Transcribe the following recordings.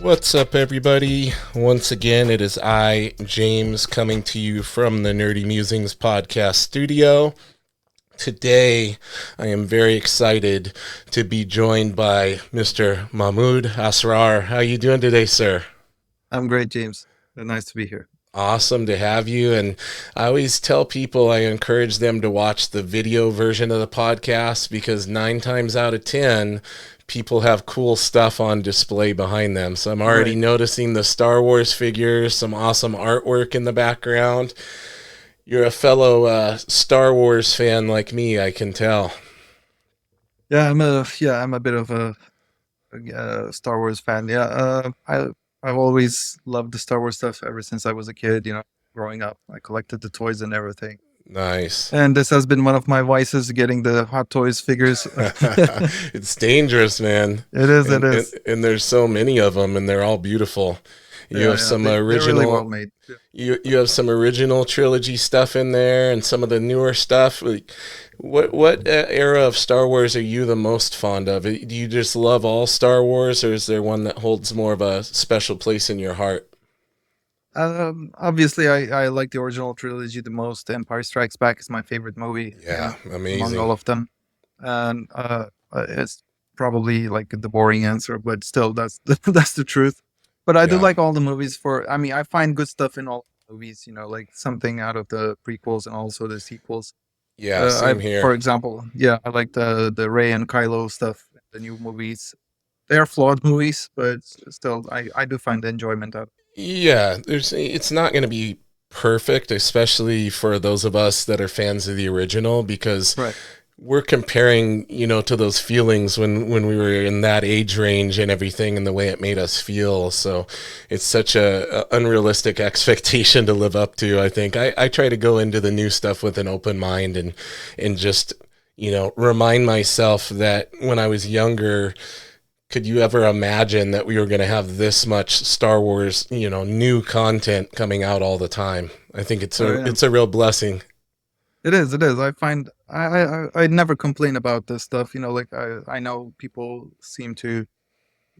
What's up, everybody? Once again, it is I, James, coming to you from the Nerdy Musings podcast studio. Today, I am very excited to be joined by Mr. Mahmud Asrar. How are you doing today, sir? I'm great, James. Nice to be here. Awesome to have you. And I always tell people I encourage them to watch the video version of the podcast because 9 times out of 10, people have cool stuff on display behind them. So I'm already Right. noticing the Star Wars figures, some awesome artwork in the background. You're a fellow Star Wars fan like me, I can tell. I'm a bit of a Star Wars fan. I've always loved the Star Wars stuff ever since I was a kid. Growing up, I collected the toys and everything. Nice. And this has been one of my vices, getting the Hot Toys figures. It's dangerous, man. It is. It And, and is. and there's so many of them, and they're all beautiful. You Yeah, have yeah. some They're really well original. made. Yeah. You have some original trilogy stuff in there, and some of the newer stuff. Like, what era of Star Wars are you the most fond of? Do you just love all Star Wars, or is there one that holds more of a special place in your heart? Obviously, I like the original trilogy the most. Empire Strikes Back is my favorite movie, Yeah, among amazing. all of them. And it's probably like the boring answer, but still, that's that's the truth. But I do Yeah, like all the movies. I mean, I find good stuff in all movies. Like something out of the prequels and also the sequels. yeah, same For here. example, yeah, I like the Rey and Kylo stuff. The new movies, they are flawed movies, but still, I do find enjoyment out. Yeah, it's not going to be perfect, especially for those of us that are fans of the original, because Right. we're comparing, to those feelings when we were in that age range and everything and the way it made us feel. So it's such a unrealistic expectation to live up to, I think. I try to go into the new stuff with an open mind and just, remind myself that when I was younger, could you ever imagine that we were going to have this much Star Wars, new content coming out all the time? I think it's Oh a yeah. it's a real blessing. It is. It is. I find I never complain about this stuff. Like I know people seem to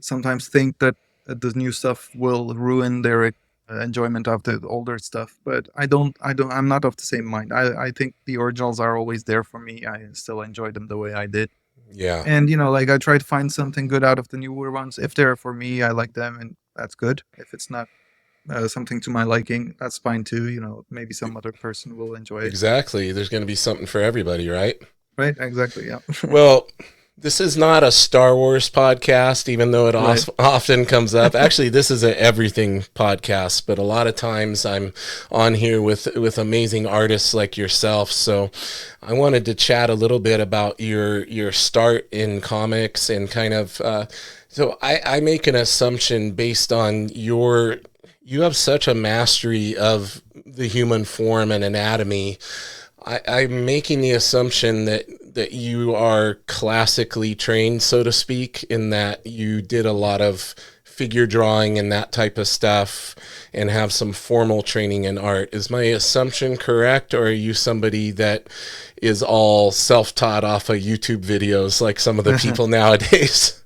sometimes think that the new stuff will ruin their enjoyment of the older stuff, but I don't. I'm not of the same mind. I think the originals are always there for me. I still enjoy them the way I did, Yeah. and like I try to find something good out of the newer ones. If they're for me, I like them, and that's good. If it's not something to my liking, that's fine too. Maybe some other person will enjoy it. Exactly. There's going to be something for everybody, right? Right? Exactly. Yeah. Well, this is not a Star Wars podcast, even though it Right. often comes up. Actually, this is a everything podcast, but a lot of times I'm on here with amazing artists like yourself. So I wanted to chat a little bit about your start in comics and kind of. So I make an assumption based on you have such a mastery of the human form and anatomy. I'm making the assumption that you are classically trained, so to speak, in that you did a lot of figure drawing and that type of stuff and have some formal training in art. Is my assumption correct, or are you somebody that is all self-taught off of YouTube videos like some of the people nowadays?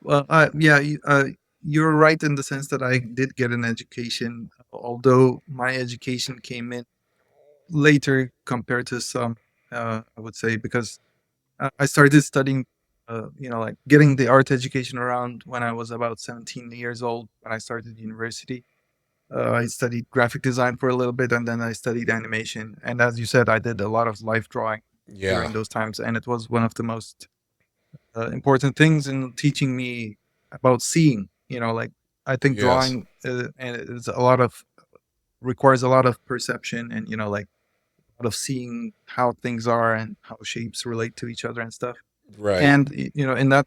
Well, you're right in the sense that I did get an education, although my education came in later compared to some, I would say, because I started studying, like getting the art education around when I was about 17 years old when I started university. I studied graphic design for a little bit and then I studied animation. And as you said, I did a lot of life drawing Yeah. during those times. And it was one of the most important things in teaching me about seeing. Like I think Yes. drawing and it's a lot of requires a lot of perception and like a lot of seeing how things are and how shapes relate to each other and stuff. Right. And in that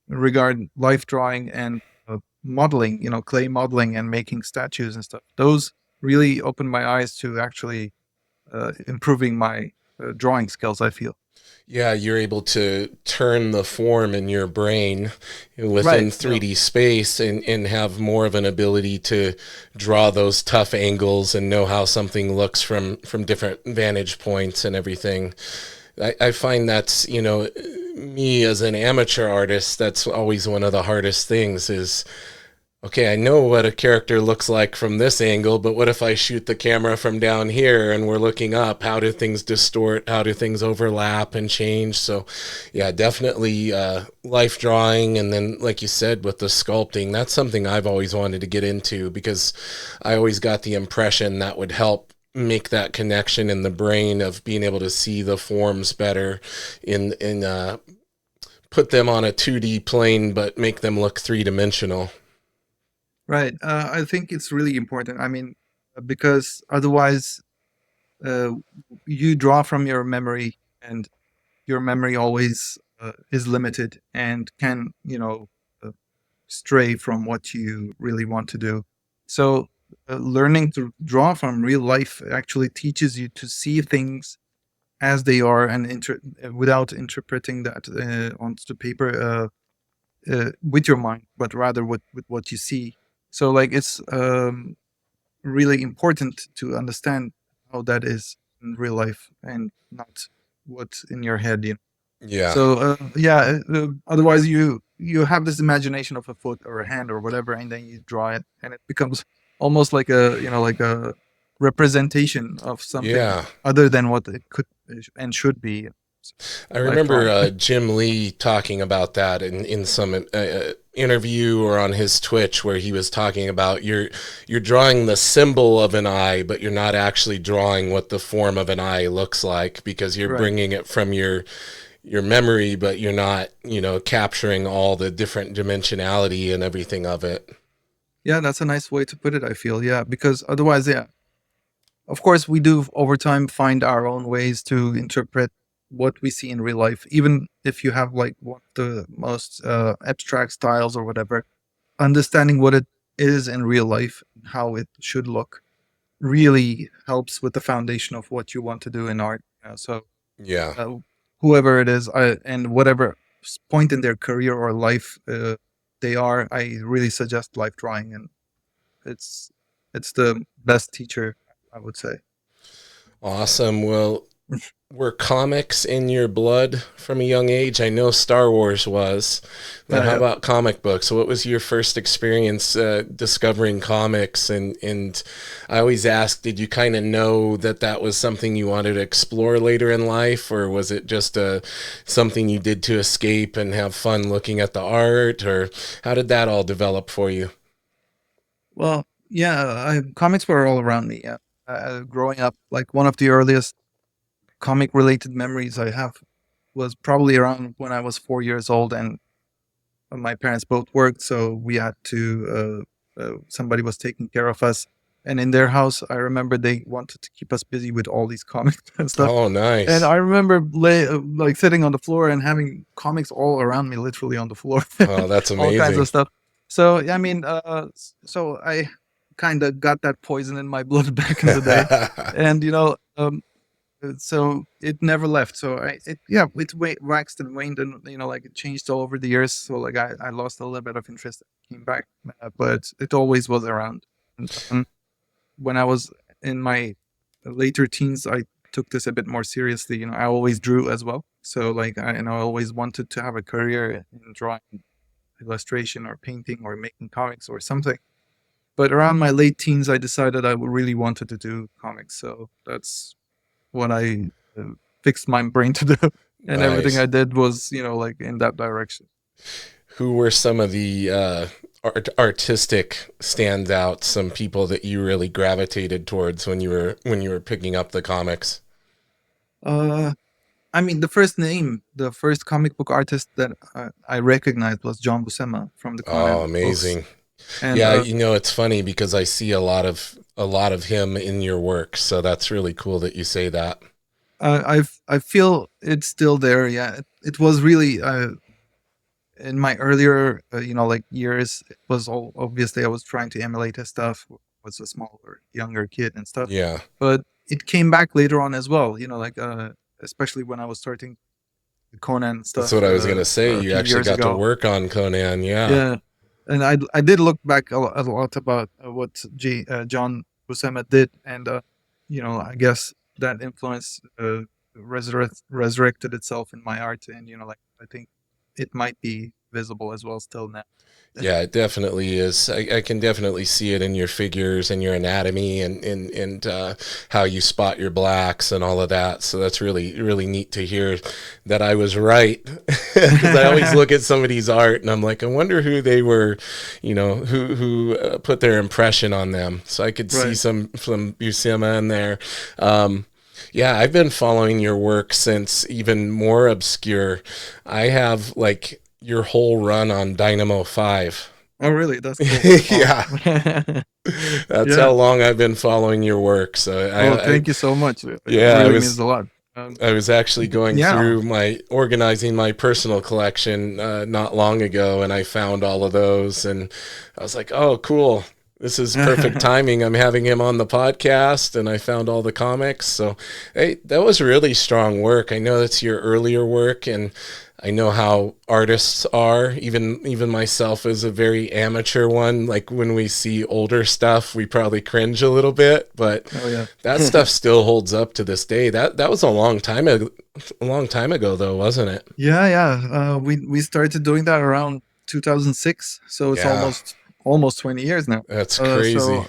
regard, life drawing and modeling, clay modeling and making statues and stuff, those really opened my eyes to actually improving my drawing skills. I feel Yeah, you're able to turn the form in your brain within right. Yeah. 3D space and have more of an ability to draw those tough angles and know how something looks from different vantage points and everything. I find that's, me as an amateur artist, that's always one of the hardest things is Okay, I know what a character looks like from this angle, but what if I shoot the camera from down here and we're looking up? How do things distort? How do things overlap and change? So, yeah, definitely life drawing. And then, like you said, with the sculpting, that's something I've always wanted to get into because I always got the impression that would help make that connection in the brain of being able to see the forms better in put them on a 2D plane, but make them look three-dimensional. Right. I think it's really important. I mean, because otherwise, uh, you draw from your memory, and your memory always is limited and can, uh, stray from what you really want to do. So, learning to draw from real life actually teaches you to see things as they are, and without interpreting that onto the paper with your mind, but rather with what you see. So, like, it's really important to understand how that is in real life and not what's in your head. Yeah. So yeah, otherwise you have this imagination of a foot or a hand or whatever, and then you draw it, and it becomes almost like a, like a representation of something Yeah. other than what it could and should be. I Life remember drawing. Jim Lee talking about that in some interview or on his Twitch where he was talking about you're drawing the symbol of an eye, but you're not actually drawing what the form of an eye looks like because you're Right. bringing it from your memory, but you're not capturing all the different dimensionality and everything of it. Yeah, that's a nice way to put it, I feel. Yeah, because otherwise, yeah, of course, we do over time find our own ways to interpret what we see in real life, even if you have like one of the most abstract styles or whatever. Understanding what it is in real life, how it should look, really helps with the foundation of what you want to do in art. So, Yeah. uh, whoever it is, and whatever point in their career or life they are, I really suggest life drawing, and it's it's the best teacher, I would say. Awesome. Well, were comics in your blood from a young age? I know Star Wars was, but how Yeah. about comic books? What was your first experience discovering comics? And I always ask, did you kind of know that that was something you wanted to explore later in life, or was it just something you did to escape and have fun looking at the art, or how did that all develop for you? Well, yeah, comics were all around me. Yeah, growing up, like one of the earliest comic-related memories I have was probably around when I was 4 years old, and my parents both worked, so we had to. Somebody was taking care of us, and in their house, I remember they wanted to keep us busy with all these comics and stuff. Oh, And nice. I remember like sitting on the floor and having comics all around me, literally on the floor, Oh, that's all kinds amazing. of stuff. So I mean, so I kind of got that poison in my blood back in the day, and so it never left. So it waxed and waned, and like it changed all over the years. So like I lost a little bit of interest, came back, but it always was around. And when I was in my later teens, I took this a bit more seriously. I always drew as well. So like I always wanted to have a career in drawing, illustration, or painting, or making comics or something. But around my late teens, I decided I really wanted to do comics. So that's what I fixed my brain to do, and everything I Nice. did was like in that direction. Who were some of the artistic standouts? Some people that you really gravitated towards when you were picking up the comics. Uh, I mean, the first comic book artist that I recognized was John Buscema from the Oh, Conan books, amazing! and Yeah, it's funny because I see a lot of him in your work, so that's really cool that you say that. I feel it's still there. Yeah, it was really in my earlier like years. It was all obviously I was trying to emulate his stuff. Was a smaller, younger kid and stuff, Yeah, but it came back later on as well. Like especially when I was starting Conan that's stuff what I was gonna say. a You few actually years got to ago. work on Conan. Yeah, Yeah, and I did look back a lot about what John Buscema did, and I guess that influence resurrected itself in my art, and like I think it might be visible as well still now. Yeah, it definitely is. I can definitely see it in your figures and your anatomy and how you spot your blacks and all of that. So that's really, really neat to hear that I was right. Because I always look at somebody's art and I'm like, I wonder who they were, who put their impression on them. So I could see Right. some Buscema in there. Yeah, I've been following your work since even more obscure. I have like your whole run on Dynamo 5. Oh, really? That's cool. Yeah, Awesome. that's how Yeah. long I've been following your work. So Oh, thank you so much. It yeah, really means a lot. I was actually going Yeah. through organizing my personal collection not long ago, and I found all of those, and I was like, oh, cool. This is perfect timing. I'm having him on the podcast, and I found all the comics. So, hey, that was really strong work. I know that's your earlier work, and I know how artists are. Even myself is a very amateur one. Like when we see older stuff, we probably cringe a little bit, but Oh, yeah. that stuff still holds up to this day. That was a long time ago, though, wasn't it? Yeah, yeah. We started doing that around 2006, so it's Yeah, almost 20 years now. that's Uh, crazy. so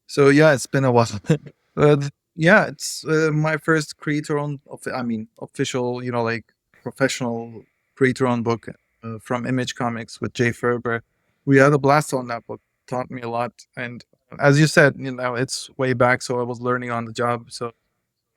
so yeah, it's been a while. But yeah, it's my first creator-owned, I mean, official, like professional creator-owned book from Image Comics with Jay Ferber. We had a blast on that book. Taught me a lot, and as you said, it's way back, so I was learning on the job. So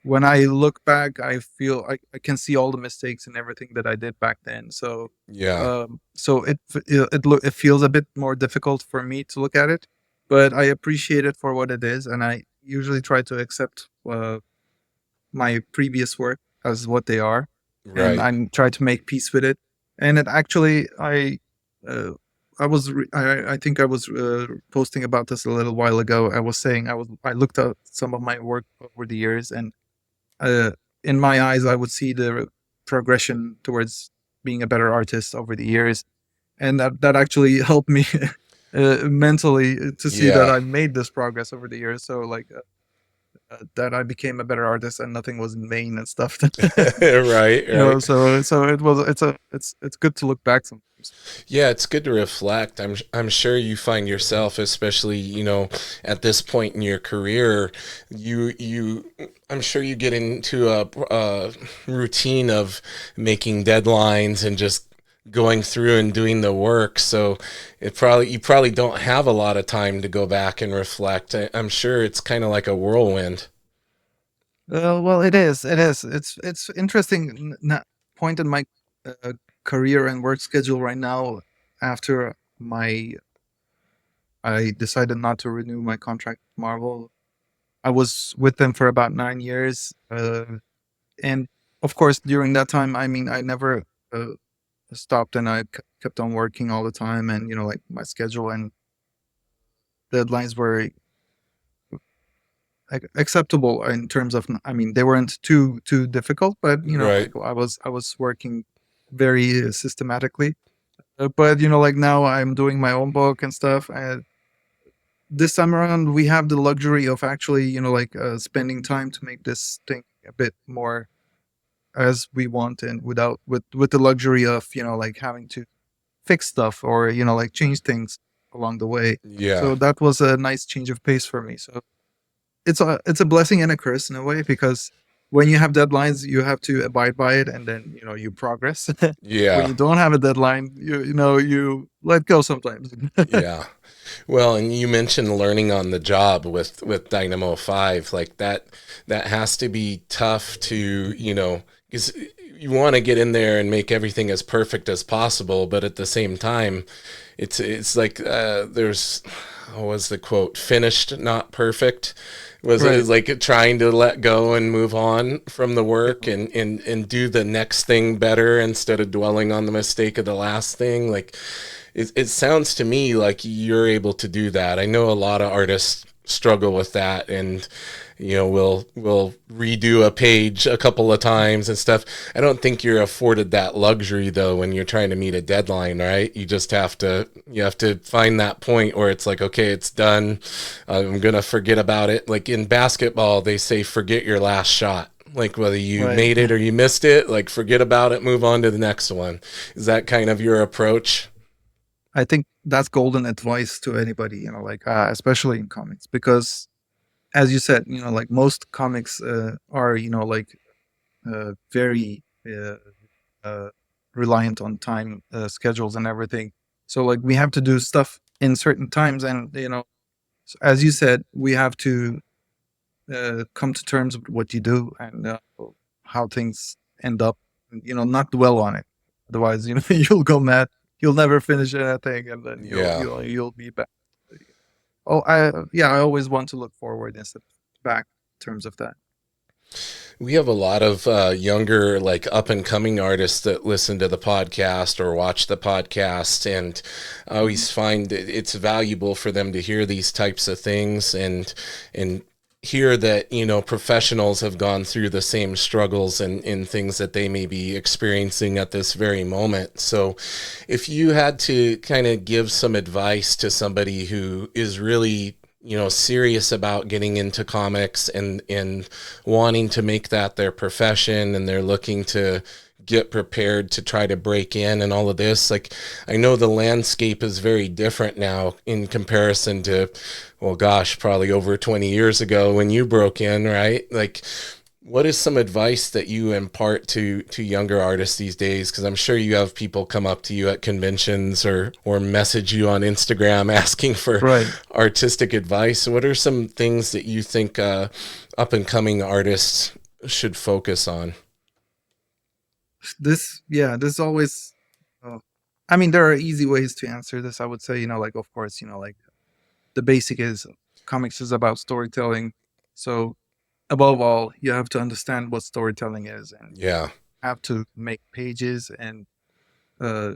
when I look back, I feel I can see all the mistakes and everything that I did back then. So, Yeah, so it feels a bit more difficult for me to look at it, but I appreciate it for what it is, and I usually try to accept my previous work as what they are, and right, I try to make peace with it. And it actually, uh, I think I was posting about this a little while ago. I was saying I looked at some of my work over the years, and uh, in my eyes, I would see the progression towards being a better artist over the years, and that actually helped me mentally to see that yeah, I made this progress over the years. So like that I became a better artist, and nothing was in vain and stuff. right, right. So it's good to look back sometimes. Yeah, it's good to reflect. I'm sure you find yourself, especially at this point in your career, you I'm sure you get into a routine of making deadlines and just going through and doing the work. So you probably don't have a lot of time to go back and reflect. I'm sure it's kind of like a whirlwind. Well, it is. It is. It's interesting point in my uh, career and work schedule right now. After I decided not to renew my contract with Marvel. I was with them for about 9 years, and of course, during that time, I mean, I never uh, stopped, and I kept on working all the time, and like my schedule and deadlines were acceptable in terms of, I mean, they weren't too difficult, but Right. like I was working very systematically. But like now I'm doing my own book and stuff, and this time around we have the luxury of actually like spending time to make this thing a bit more as we want, and without with the luxury of like having to fix stuff or like change things along the way. Yeah. So that was a nice change of pace for me. So it's a blessing and a curse in a way, because when you have deadlines, you have to abide by it, and then you progress. When Yeah. you don't have a deadline, you let go sometimes. Yeah. Well, and you mentioned learning on the job with Dynamo 5, like that has to be tough to, cuz you want to get in there and make everything as perfect as possible, but at the same time, it's like there's what was the quote? Finished, not perfect. Was Right. it like trying to let go and move on from the work and do the next thing better instead of dwelling on the mistake of the last thing? Like it sounds to me like you're able to do that. I know a lot of artists struggle with that, and we'll redo a page a couple of times and stuff. I don't think you're afforded that luxury though when you're trying to meet a deadline, right? You have to find that point where it's like, okay, it's done. I'm gonna forget about it. Like in basketball, they say forget your last shot. Like whether you Right. made it or you missed it, like forget about it, move on to the next one. Is that kind of your approach? I think that's golden advice to anybody, like especially in comics, because as you said, like most comics are, like very uh, reliant on time schedules and everything. So like we have to do stuff in certain times, and as you said, we have to come to terms with what you do and how things end up. Not dwell on it. Otherwise, you'll go mad. You'll never finish anything, and then Yeah. you'll be back. Oh, I always want to look forward instead of back in terms of that. We have a lot of younger, like up and coming artists that listen to the podcast or watch the podcast, and I Mhm. always find that it's valuable for them to hear these types of things and hear that professionals have gone through the same struggles and things that they may be experiencing at this very moment. So, if you had to kind of give some advice to somebody who is really serious about getting into comics and wanting to make that their profession, and they're looking to get prepared to try to break in and all of this, like I know the landscape is very different now in comparison to, well gosh, probably over 20 years ago when you broke in, right? Like what is some advice that you impart to younger artists these days? Because I'm sure you have people come up to you at conventions or message you on Instagram asking for Right. artistic advice. What are some things that you think up and coming artists should focus on? This always. Uh, I mean, there are easy ways to answer this. I would say, like of course, like the basic is comics is about storytelling. So above all, you have to understand what storytelling is, and Yeah, have to make pages and uh,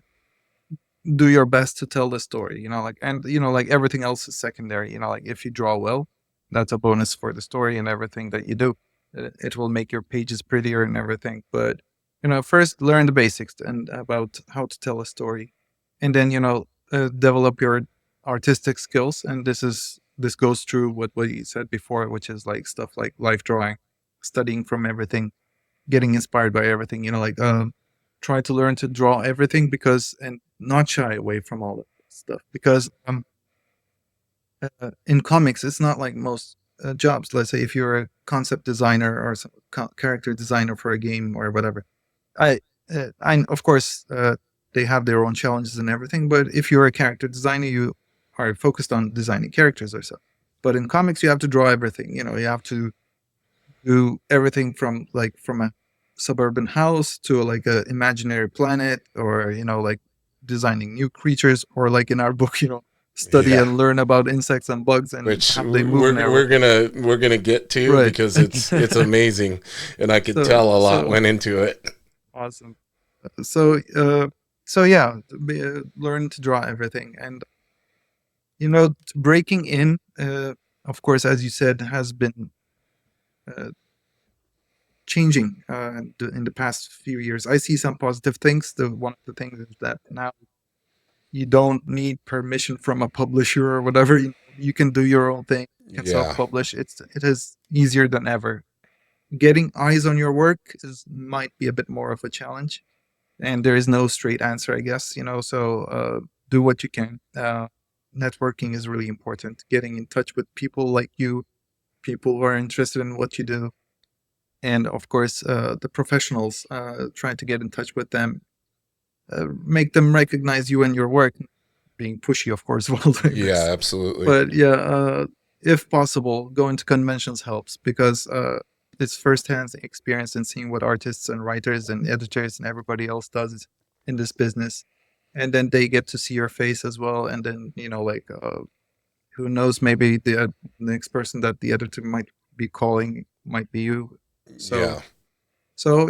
do your best to tell the story. Like everything else is secondary. Like if you draw well, that's a bonus for the story and everything that you do. It will make your pages prettier and everything. But first learn the basics and about how to tell a story, and then develop your artistic skills. And this goes through what you said before, which is like stuff like life drawing, studying from everything, getting inspired by everything. Like try to learn to draw everything, because and not shy away from all of that stuff, because in comics it's not like most jobs. Let's say if you're a concept designer or some character designer for a game or whatever, I of course they have their own challenges and everything, but if you're a character designer, you are focused on designing characters or so. But in comics you have to draw everything. You have to do everything from a suburban house to like a imaginary planet, or like designing new creatures, or like in our book, study yeah. and learn about insects and bugs and Which how they move and everything. we're gonna get to Right. because it's amazing, and I could so tell a lot so went into it. awesome. So yeah, learn to draw everything. And breaking in, of course, as you said, has been uh, changing in the past few years. I see some positive things. The one of the things is that now you don't need permission from a publisher or whatever. You can do your own thing. You can Yeah, self-publish. It is easier than ever. Getting eyes on your work might be a bit more of a challenge, and there is no straight answer, I guess. So do what you can. Networking is really important. Getting in touch with people like you, people who are interested in what you do, and of course the professionals, trying to get in touch with them, make them recognize you and your work, being pushy of course while doing yeah, this. absolutely. But yeah, if possible, going to conventions helps, because it's firsthand experience and seeing what artists and writers and editors and everybody else does in this business, and then they get to see your face as well. And then like who knows, maybe the next person that the editor might be calling might be you. So Yeah,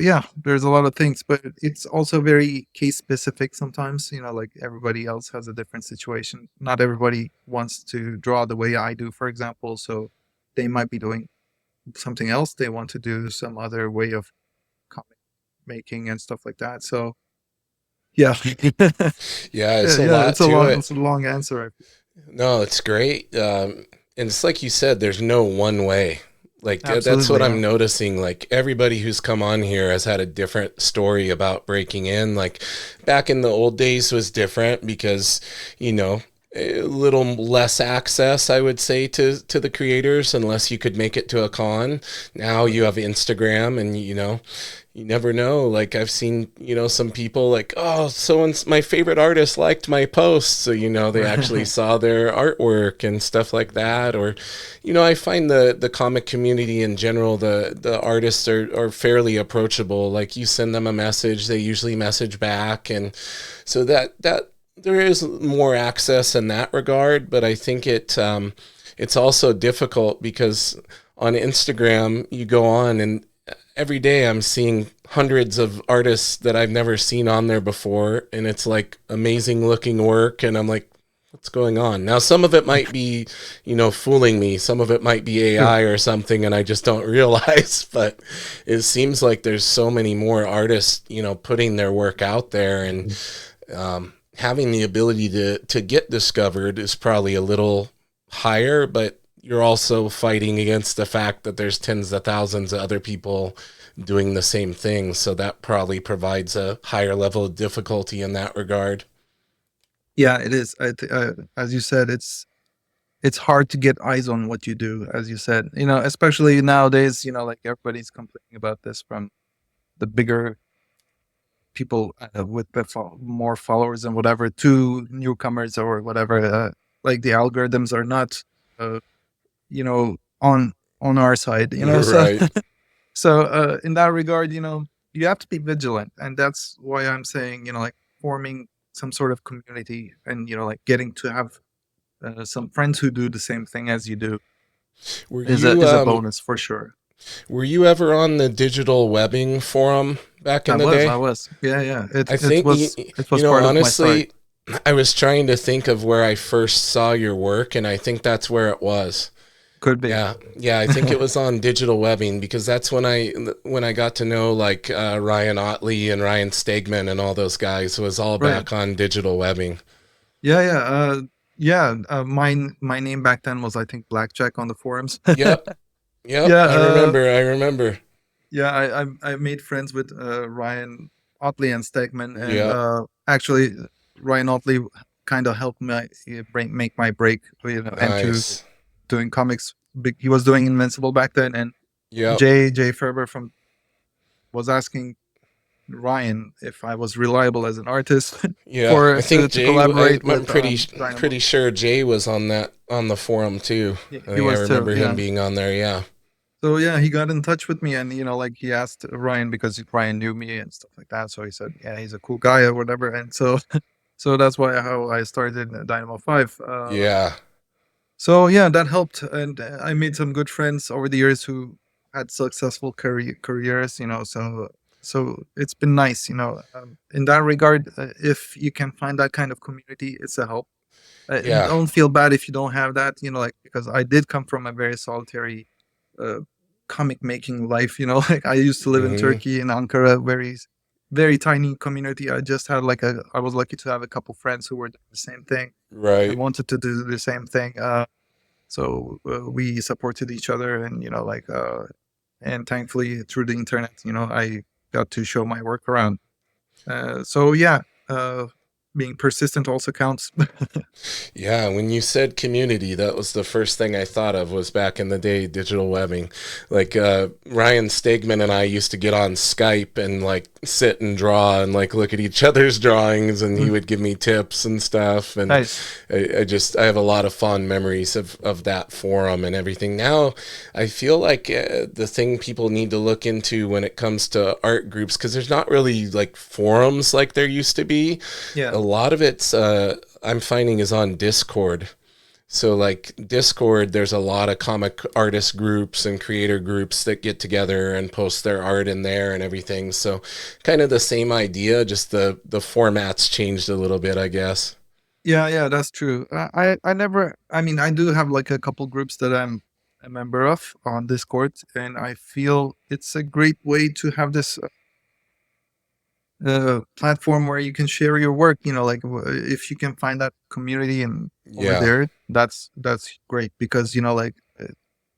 yeah, there's a lot of things, but it's also very case specific sometimes. Like everybody else has a different situation. Not everybody wants to draw the way I do, for example. So they might be doing something else. They want to do some other way of comic making and stuff like that. So yeah, yeah, it's yeah, a yeah. lot to it. It's a long answer. No, it's great. And it's like you said, there's no one way. Like that's what Absolutely, I'm yeah. noticing. Like everybody who's come on here has had a different story about breaking in. Like back in the old days was different because, you know, a little less access, I would say, to the creators unless you could make it to a con. Now you have Instagram, and you know, you never know. Like I've seen, you know, some people like, oh, someone's my favorite artist liked my post, so you know they actually Right. saw their artwork and stuff like that. Or, you know, I find the comic community in general, the artists are fairly approachable. Like you send them a message, they usually message back, and so that there is more access in that regard. But I think it's also difficult because on Instagram you go on and every day I'm seeing hundreds of artists that I've never seen on there before, and it's like amazing looking work, and I'm like, what's going on? Now some of it might be, you know, fooling me. Some of it might be Sure. AI or something and I just don't realize, but it seems like there's so many more artists, you know, putting their work out there, and having the ability to get discovered is probably a little higher, but you're also fighting against the fact that there's tens of thousands of other people doing the same thing. So that probably provides a higher level of difficulty in that regard. Yeah, it is. As you said, it's hard to get eyes on what you do, as you said. You know, especially nowadays. You know, like everybody's complaining about this from the bigger people with more followers and whatever to newcomers or whatever. Like the algorithms are not, uh, you know, on our side. You know, so Right. in that regard, you know, you have to be vigilant, and that's why I'm saying, you know, like forming some sort of community, and you know, like getting to have some friends who do the same thing as you do Were is you a bonus for sure. were you ever on the digital webbing forum back in the I day? was, yeah, yeah. I think It you was know, part of my start. honestly, I was trying to think of where I first saw your work, and I think that's where it was. Could be. Yeah, yeah, I think it was on digital webbing because that's when I got to know like Ryan Otley and Ryan Stegman and all those guys was all Right. back on digital webbing. Yeah, yeah. Yeah. My name back then was, I think, Blackjack on the forums. Yep, yep, Yeah. I remember. I remember. Yeah. I made friends with Ryan Otley and Stegman, and Yep, actually, Ryan Otley kind of helped me make my break, you know, into nice. doing comics. He was doing Invincible back then, and Yep, Jay Ferber from was asking Ryan if I was reliable as an artist yeah. for I think to Jay. collaborate I'm with pretty Dynamo. sure Jay was on that on the forum too. I He think I was too, remember him yeah. being on there. Yeah, So yeah, he got in touch with me, and you know, like he asked Ryan because Ryan knew me and stuff like that. So he said, "Yeah, he's a cool guy or whatever." And so, so that's why how I started Dynamo Five. yeah, So yeah, that helped, and I made some good friends over the years who had successful careers. You know, so it's been nice. You know, in that regard, if you can find that kind of community, it's a help. yeah. Don't feel bad if you don't have that. You know, like because I did come from a very solitary uh, comic making life. You know, like I used to live in Hmm. Turkey in Ankara, very tiny community. I just had like I was lucky to have a couple friends who were doing the same thing and Right. wanted to do the same thing. So we supported each other, and you know, like and thankfully through the internet, you know, I got to show my work around. So yeah, uh, being persistent also counts. Yeah, when you said community, that was the first thing I thought of was back in the day, digital webbing. Like Ryan Stegman and I used to get on Skype and like sit and draw and like look at each other's drawings, and he Mm, would give me tips and stuff. And nice. I have a lot of fond memories of that forum and everything. Now I feel like the thing people need to look into when it comes to art groups, because there's not really like forums like there used to be. Yeah. A lot of it's I'm finding is on Discord. So like Discord, there's a lot of comic artist groups and creator groups that get together and post their art in there and everything. So kind of the same idea, just the formats changed a little bit, I guess. Yeah, yeah, that's true. I never. I mean, I do have like a couple groups that I'm a member of on Discord, and I feel it's a great way to have this platform where you can share your work. You know, like if you can find that community and over Yeah. there, that's great because you know, like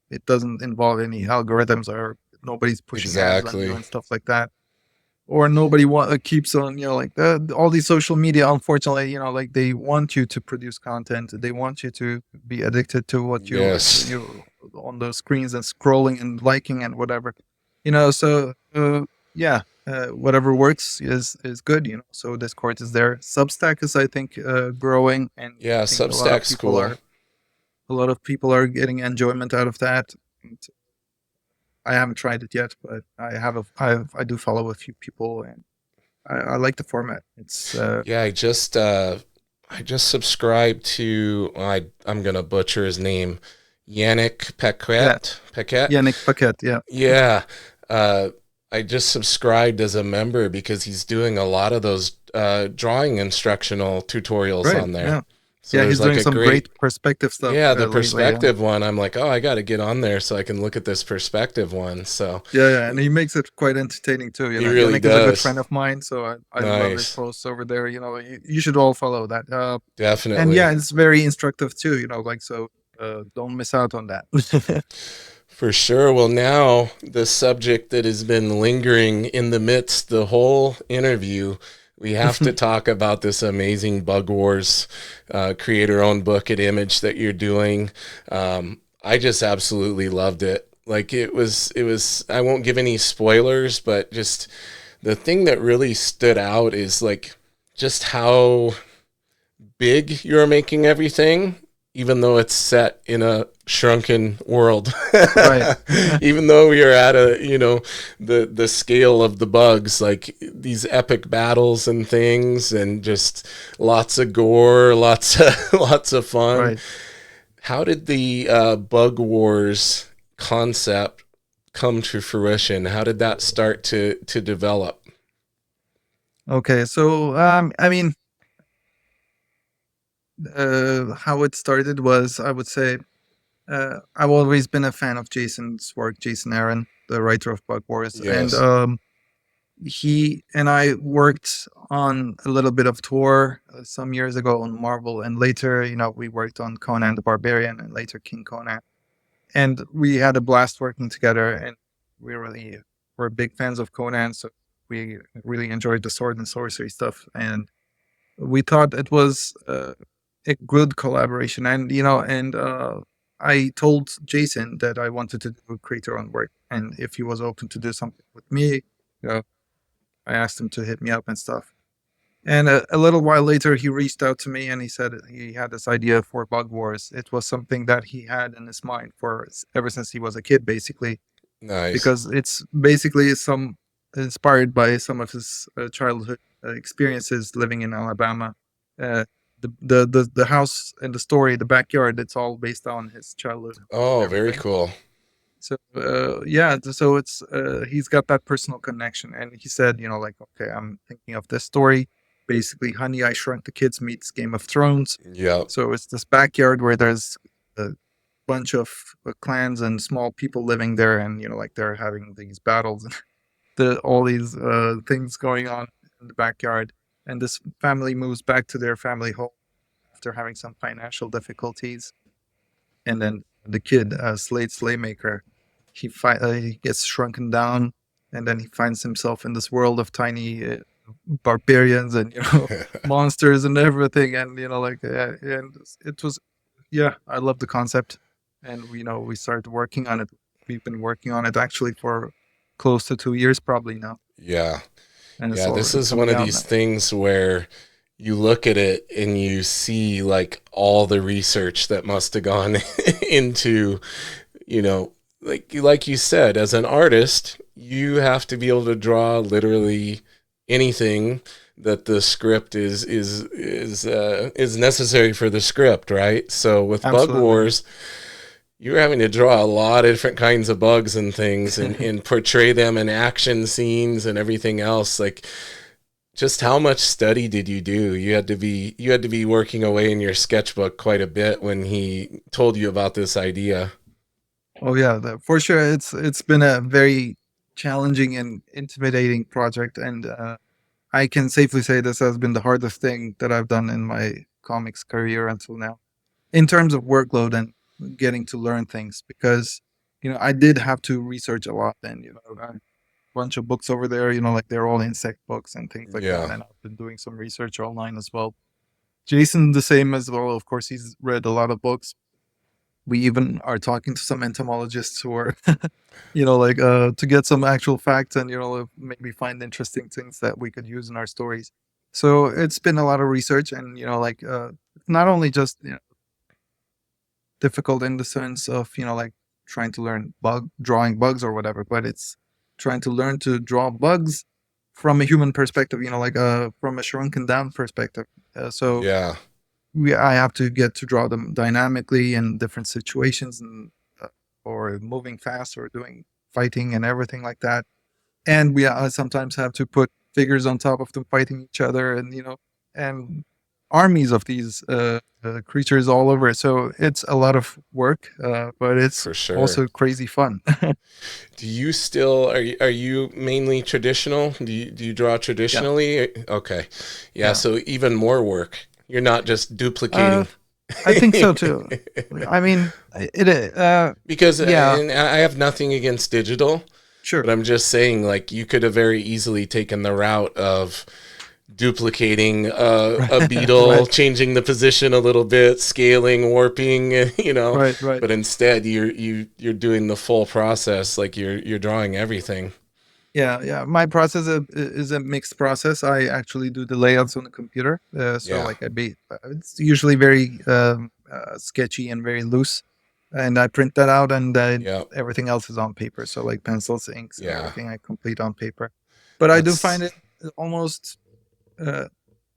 it doesn't involve any algorithms or nobody's pushing ads on you Exactly. and stuff like that. Or nobody keeps on, like all these social media, unfortunately, like they want you to produce content. They want you to be addicted to what Yes. you on those screens and scrolling and liking and whatever, so yeah, whatever works is good, so Discord is there. Substack is, I think, growing, and I Yeah, think a lot of Substack's people cool. are getting enjoyment out of that. And I haven't tried it yet, but I do follow a few people, and I like the format. It's Yeah, I just subscribed to I'm gonna butcher his name. Yannick yeah, Paquette. Yannick Paquette, yeah. Yeah. Uh I just subscribed as a member because he's doing a lot of those drawing instructional tutorials Right, on there. yeah. So Yeah, there's he's like doing a some great, great perspective stuff yeah, the lately, yeah. perspective one. I'm like, oh, I got to get on there so I can look at this perspective one. So Yeah, yeah, and he makes it quite entertaining too. he really Yannick is a good does. friend of mine, so I love his Nice. posts over there. You should all follow that. And Definitely. yeah, it's very instructive too. So don't miss out on that. For sure. Well, now the subject that has been lingering in the midst the whole interview, we have to talk about this amazing Bug Wars creator-owned book at Image that you're doing. I just absolutely loved it. Like it was. I won't give any spoilers, but just the thing that really stood out is like just how big you're making everything, even though it's set in a shrunken world. Right. Even though we are at a, the scale of the bugs, like these epic battles and things, and just lots of gore, lots of lots of fun. Right. How did the Bug Wars concept come to fruition? How did that start to develop? Okay. So I mean, how it started was, I would say, I've always been a fan of Jason's work, Jason Aaron, the writer of Bug Wars, and Yes. he and I worked on a little bit of tour some years ago on Marvel, and later, we worked on Conan the Barbarian, and later King Conan, and we had a blast working together. And we really were big fans of Conan, so we really enjoyed the sword and sorcery stuff, and we thought it was a good collaboration. And I told Jason that I wanted to do creator on work, and if he was open to do something with me, you know, I asked him to hit me up and stuff. And a little while later, he reached out to me and he said he had this idea for Bug Wars. It was something that he had in his mind for ever since he was a kid, basically, Nice. because it's basically some inspired by some of his childhood experiences living in Alabama. Uh, the house and the story, the backyard, it's all based on his childhood home and Oh, very everything. cool. So yeah, so it's he's got that personal connection, and he said, like, okay, I'm thinking of this story. Basically, Honey, I Shrunk the Kids meets Game of Thrones. Yep. So it's this backyard where there's a bunch of clans and small people living there, and like they're having these battles and all these things going on in the backyard. And this family moves back to their family home after having some financial difficulties. And then the kid, Slade Slaymaker, he gets shrunken down, and then he finds himself in this world of tiny barbarians and monsters and everything. And and it was, yeah, I love the concept. And we started working on it. We've been working on it actually for close to 2 years probably now, Yeah. and it's Yeah, this already is one coming of out these now. things where you look at it and you see like all the research that must have gone into, you know, like you said, as an artist, you have to be able to draw literally anything that the script is necessary for the script, right? So with Bug Absolutely. Wars, you're having to draw a lot of different kinds of bugs and things and portray them in action scenes and everything else. Like just how much study did you do? You had to be working away in your sketchbook quite a bit when he told you about this idea. Oh yeah, for sure. It's been a very challenging and intimidating project, and I can safely say this has been the hardest thing that I've done in my comics career until now, in terms of workload and getting to learn things. Because I did have to research a lot. And a bunch of books over there. Like they're all insect books and things like that. Yeah. And I've been doing some research online as well. Jason, the same as well. Of course, he's read a lot of books. We even are talking to some entomologists who are, like to get some actual facts and maybe find interesting things that we could use in our stories. So it's been a lot of research, and like not only just difficult in the sense of like trying to learn drawing bugs or whatever, but it's trying to learn to draw bugs from a human perspective, like from a shrunken down perspective. So Yeah. I have to get to draw them dynamically in different situations, and or moving fast or doing fighting and everything like that. And we sometimes have to put figures on top of them fighting each other, and and armies of these creatures all over. So it's a lot of work, but it's For sure. also crazy fun. Do you still are you mainly traditional? Do you draw Yeah, traditionally? Okay. Yeah, yeah. so even more work. You're not just Uh, duplicating. I think so too. I mean, it. Because Yeah, and I have nothing against digital, sure. but I'm just saying like you could have very easily taken the route of duplicating a beetle, Right, changing the position a little bit, scaling, warping, right, right. but instead you're doing the full process, like you're drawing everything. Yeah, yeah. My process is a mixed process. I actually do the layouts on the computer. So Yeah. like it's usually very sketchy and very loose, and I print that out, and Yeah. everything else is on paper. So like pencils, inks, and Yeah. everything I complete on paper. But I do find That's it almost uh,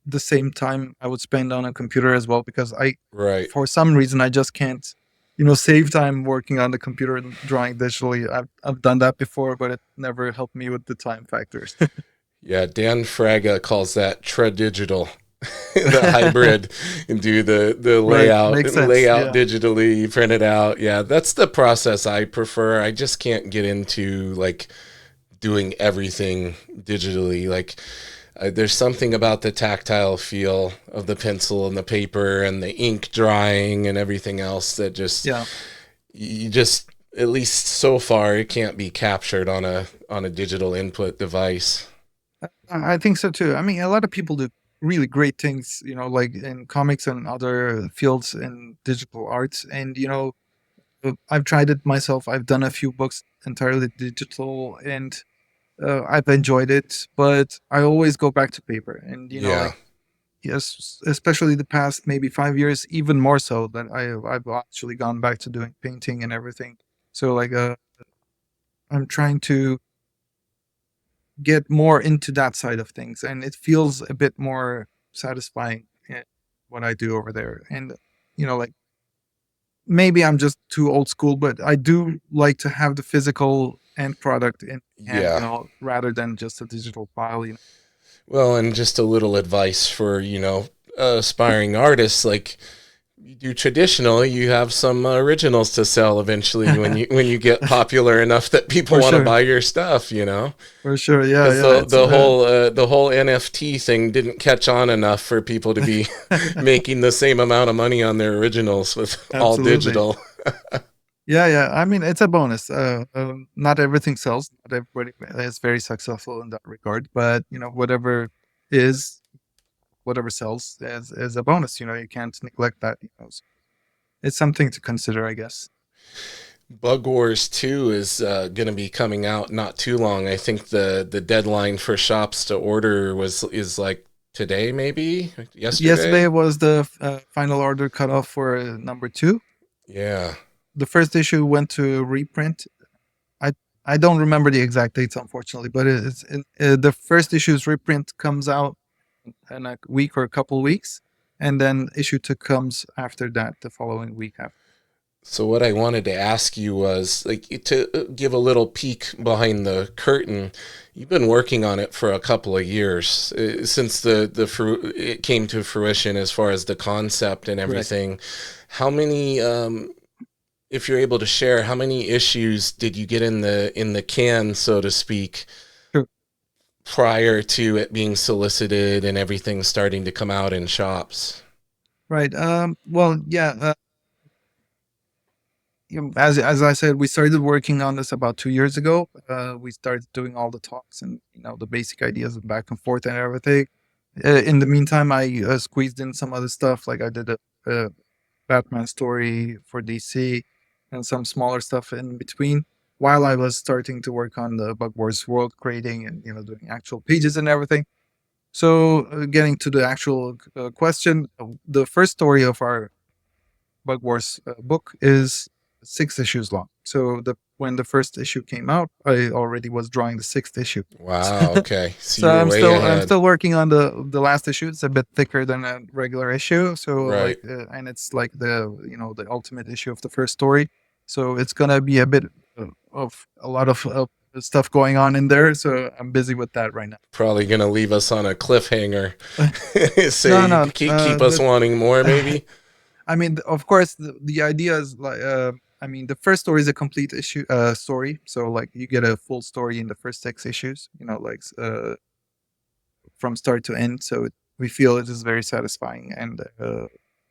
the same time I would spend on a computer as well, because right. for some reason, I just can't, save time working on the computer and drawing digitally. I've done that before, but it never helped me with the time factors. Yeah, Dan Fraga calls that tradigital. The hybrid, and do the Right, layout makes and sense. layout Yeah, digitally, print it out. Yeah, that's the process I prefer. I just can't get into like doing everything digitally. Like there's something about the tactile feel of the pencil and the paper and the ink drying and everything else that just yeah. you just, at least so far, it can't be captured on a digital input device. I think so too. I mean, a lot of people do really great things, like in comics and other fields in digital arts. And I've tried it myself. I've done a few books entirely digital, and I've enjoyed it. But I always go back to paper, and Yeah. like. Yes, especially the past maybe 5 years, even more so that I've actually gone back to doing painting and everything. So like I'm trying to get more into that side of things, and it feels a bit more satisfying, what I do over there. And like maybe I'm just too old school, but I do like to have the physical end product in hand, Yeah. rather than just a digital file. Well, and just a little advice for, aspiring artists, like you do traditional, you have some originals to sell eventually when you get popular enough that people For want to sure, buy your stuff, you know? for sure. Yeah, Because yeah. It's the whole NFT thing didn't catch on enough for people to be making the same amount of money on their originals with all absolutely. digital. Yeah, yeah. I mean, it's a bonus. Not everything sells. Not everybody is very successful in that regard. But whatever is, whatever sells is a bonus. You can't neglect that. So it's something to consider, I guess. Bug Wars 2 is going to be coming out not too long. I think the deadline for shops to order is like today, maybe Yesterday yesterday. was the final order cutoff for number two. Yeah. The first issue went to reprint. I I don't remember the exact dates, unfortunately, but the first issue's reprint comes out in a week or a couple weeks, and then issue two comes after that, the following week after. So what I wanted to ask you was like to give a little peek behind the curtain. You've been working on it for a couple of years since it came to fruition as far as the concept and Correct. everything. How many, if you're able to share, how many issues did you get in the can, so to speak, Sure. prior to it being solicited and everything starting to come out in shops? Right. Well, yeah. as I said, we started working on this about 2 years ago. We started doing all the talks and the basic ideas and back and forth and everything. In the meantime, I squeezed in some other stuff, like I did a Batman story for DC and some smaller stuff in between. While I was starting to work on the Bug Wars world creating and doing actual pages and everything. So, getting to the actual question, the first story of our Bug Wars book is 6 issues long. So when the first issue came out, I already was drawing the sixth issue. Wow. Okay. So So you were way I'm ahead. still working on the last issue. It's a bit thicker than a regular issue. So Right. and it's like the ultimate issue of the first story. So it's gonna be a bit of a lot of stuff going on in there. So I'm busy with that right now. Probably going to leave us on a cliffhanger. No, Say, no, keep us wanting more, maybe. I mean, of course, the idea is like, I mean, the first story is a complete issue story, so like you get a full story in the first 6 issues, like from start to end. So we feel it is very satisfying and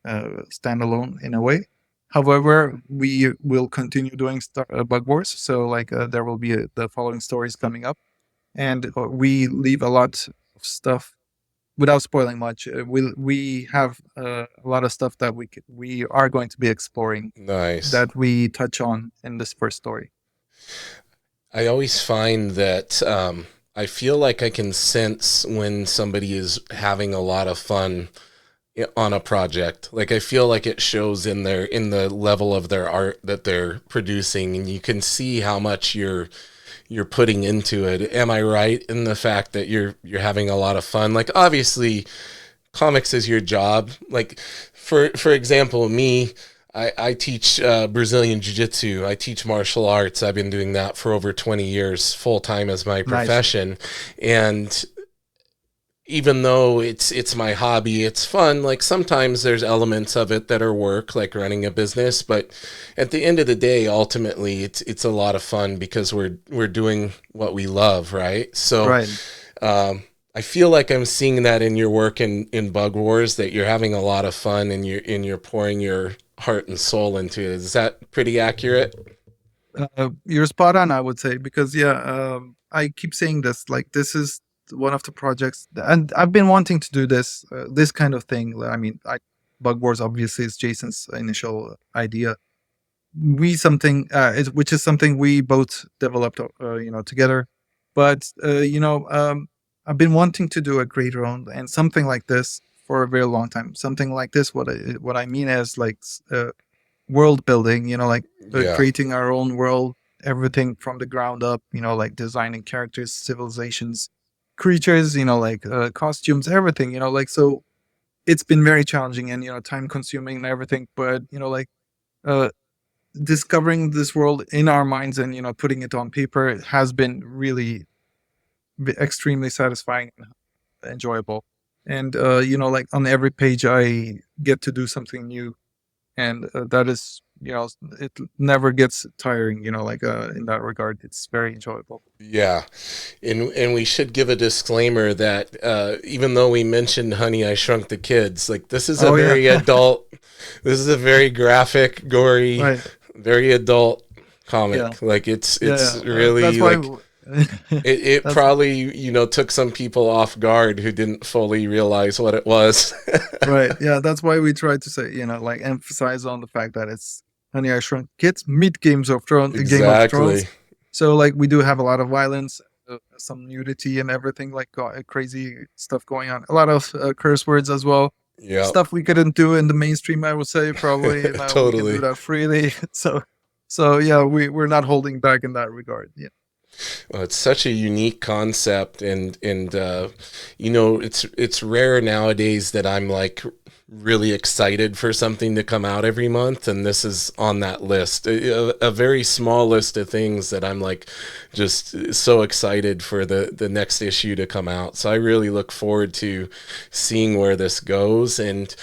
standalone in a way. However, we will continue doing Bug Wars, so like there will be the following stories coming up, and we leave a lot of stuff without spoiling much. We have a lot of stuff that we are going to be exploring Nice. that we touch on in this first story. I always find that I feel like I can sense when somebody is having a lot of fun on a project. Like I feel like it shows in the level of their art that they're producing, and you can see how much you're putting into it. Am I right in the fact that you're having a lot of fun? Like obviously comics is your job. Like for example, me, I teach Brazilian Jiu-Jitsu. I teach martial arts. I've been doing that for over 20 years full time as my Nice. profession. And even though it's my hobby, it's fun. Like sometimes there's elements of it that are work, like running a business, but at the end of the day, ultimately it's a lot of fun because we're doing what we love, right? So Right. I feel like I'm seeing that in your work in Bug Wars, that you're having a lot of fun and you're pouring your heart and soul into it. Is that pretty accurate? You're spot on, I would say, because I keep saying this. Like this is one of the projects, and I've been wanting to do this kind of thing. I mean, Bug Wars obviously is Jason's initial idea. Which is something we both developed, together. But I've been wanting to do a greater own and something like this for a very long time. Something like this, what I mean is like world building. Like Yeah. creating our own world, everything from the ground up. Like designing characters, civilizations, creatures. Like costumes, everything. Like so. It's been very challenging and time consuming and everything. But like. Uh, Discovering this world in our minds and putting it on paper has been really extremely satisfying and enjoyable. And like on every page I get to do something new, and that is it never gets tiring. Like in that regard, it's very enjoyable. Yeah. And we should give a disclaimer that even though we mentioned Honey, I Shrunk the Kids, like this is a Oh yeah. very adult, this is a very graphic, gory, Right. very adult Yeah. comic. Like it's Yeah. really That's why. like it That's probably, took some people off guard who didn't fully realize what it was. right. Yeah. That's why we try to say like emphasize on the fact that it's Honey I Shrunk Kids meet Game of Thrones. Exactly. So like we do have a lot of violence, some nudity and everything, like crazy stuff going on. A lot of curse words as well. Yeah. Stuff we couldn't do in the mainstream, I would say. Probably now we can do Totally. that freely. So yeah, we're not holding back in that regard. Yeah. Well, it's such a unique concept, and it's rare nowadays that I'm like really excited for something to come out every month, and this is on that list. A very small list of things that I'm like just so excited for the next issue to come out. So I really look forward to seeing where this goes, and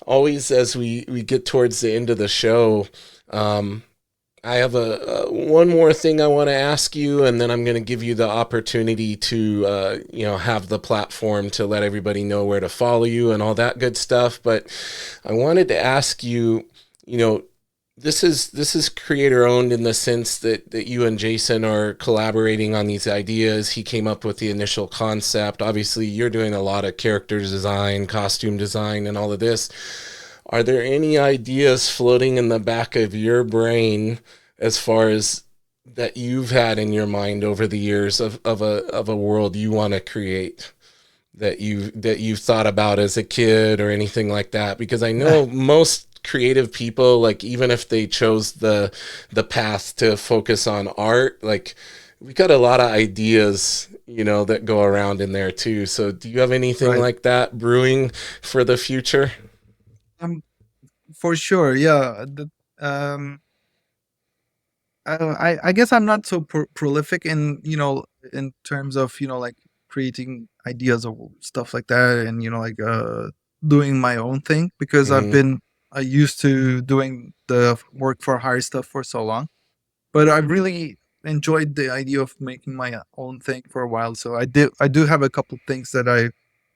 always as we get towards the end of the show. I have a one more thing I want to ask you, and then I'm going to give you the opportunity to, have the platform to let everybody know where to follow you and all that good stuff. But I wanted to ask you, This is creator owned in the sense that you and Jason are collaborating on these ideas. He came up with the initial concept. Obviously, you're doing a lot of character design, costume design, and all of this. Are there any ideas floating in the back of your brain as far as that you've had in your mind over the years of a world you want to create? That you've thought about as a kid or anything like that, because I know most creative people, like even if they chose the path to focus on art, like we got a lot of ideas, that go around in there too. So do you have anything Right. like that brewing for the future? Um, for sure. Yeah. Um, I guess I'm not so prolific in, in terms of, like creating ideas or stuff like that, and like doing my own thing, because I've Hmm. been used to doing the work for hire stuff for so long. But I really enjoyed the idea of making my own thing for a while. So I do have a couple things that I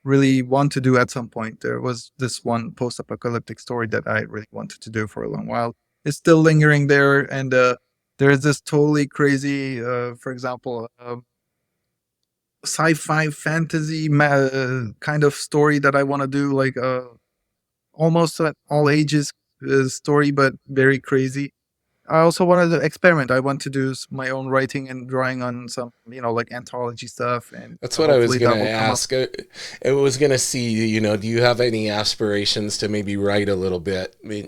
really want to do at some point. There was this one post-apocalyptic story that I really wanted to do for a long while. It's still lingering there, and there's this totally crazy, for example, sci-fi fantasy kind of story that I want to do, like almost at all ages story, but very crazy. I also wanted to experiment. I want to do my own writing and drawing on some, like anthology stuff, and That's what I was hopefully gonna that will come up. ask. I was gonna see, do you have any aspirations to maybe write a little bit? Right.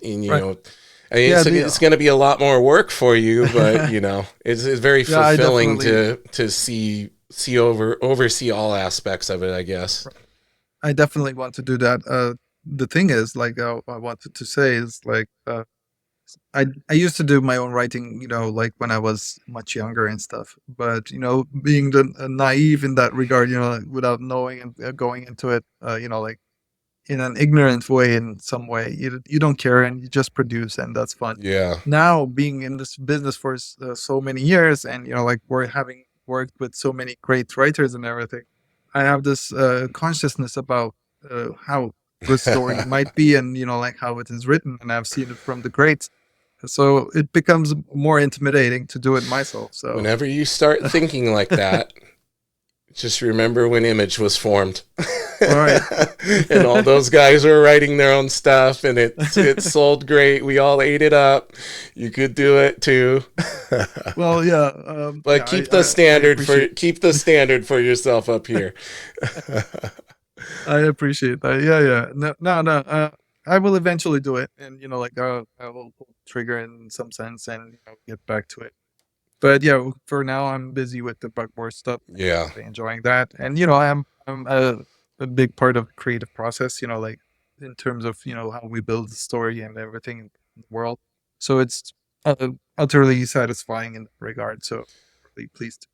I mean, Yeah. it's going to be a lot more work for you, but it's very Yeah. I fulfilling definitely, to see oversee all aspects of it, I guess. I definitely want to do that. The thing is, like, I wanted to say is like, I used to do my own writing, like when I was much younger and stuff. But being naive in that regard, like, without knowing and going into it, like in an ignorant way, in some way, you don't care and you just produce, and that's fun. Yeah. Now being in this business for so many years, and like we're having worked with so many great writers and everything, I have this consciousness about how good story might be, and like how it is written, and I've seen it from the greats, so it becomes more intimidating to do it myself. So Whenever you start thinking like that, just remember when Image was formed. all right. And all those guys were writing their own stuff, and it sold great. We all ate it up. You could do it too. Well, yeah, But yeah, I appreciate. keep the standard for yourself up here. I appreciate that. Yeah, yeah. No, no, no. I will eventually do it, and like I will pull the trigger in some sense, and get back to it. But yeah, for now I'm busy with the bug war stuff, and Yeah. really enjoying that. And I'm a big part of the creative process. Like in terms of how we build the story and everything in the world. So it's utterly satisfying in that regard. So really pleased.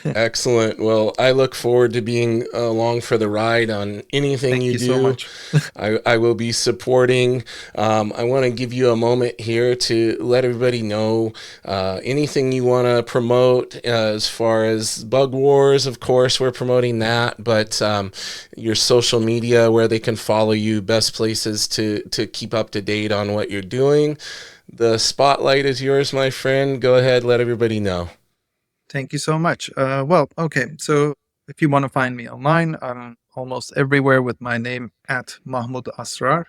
Excellent. Well, I look forward to being along for the ride on anything Thank you you so do. much. I will be supporting. I want to give you a moment here to let everybody know anything you want to promote as far as Bug Wars. Of course, we're promoting that, but your social media, where they can follow you, best places to keep up to date on what you're doing. The spotlight is yours, my friend. Go ahead, let everybody know. Thank you so much. Well, okay. So if you want to find me online, I'm almost everywhere with my name at Mahmud Asrar.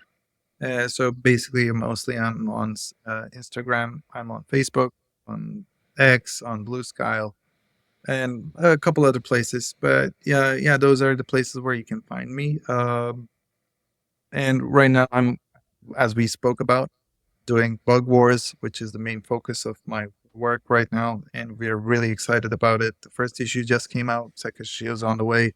So basically, mostly I'm on Instagram, I'm on Facebook, on X, on Blue Sky, and a couple other places. But yeah, yeah, those are the places where you can find me. And right now, I'm, as we spoke about, doing Bug Wars, which is the main focus of my work right now, and we're really excited about it. The first issue just came out, second issue is on the way.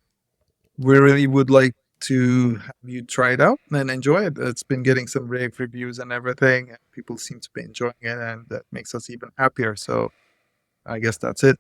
We really would like to have you try it out and enjoy it. It's been getting some rave reviews and everything, and people seem to be enjoying it, and that makes us even happier. So I guess that's it.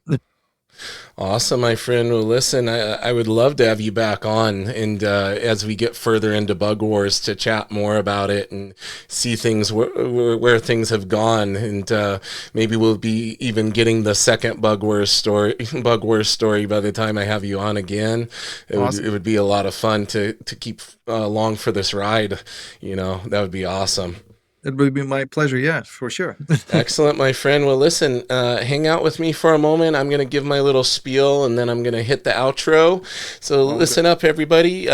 Awesome, my friend. Well, listen, I would love to have you back on, and as we get further into Bug Wars, to chat more about it and see things where things have gone, and maybe we'll be even getting the second Bug Wars story, Bug Wars story by the time I have you on again. It Awesome. would be a lot of fun to keep along for this ride. That would be awesome. It would be my pleasure. Yeah, for sure. Excellent, my friend. Well, listen, hang out with me for a moment. I'm going to give my little spiel and then I'm going to hit the outro. So All listen good. up, everybody.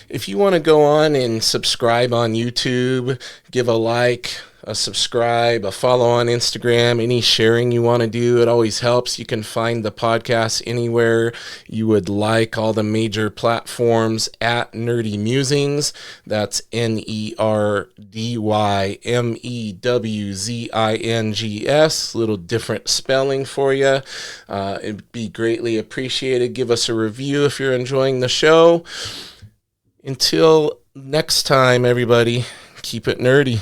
If you want to go on and subscribe on YouTube, give a like, a subscribe, a follow on Instagram, any sharing you want to do, it always helps. You can find the podcast anywhere you would like, all the major platforms at Nerdy Musings. That's NERDYMEWZINGS. Little different spelling for you. It'd be greatly appreciated. Give us a review if you're enjoying the show. Until next time, everybody, keep it nerdy.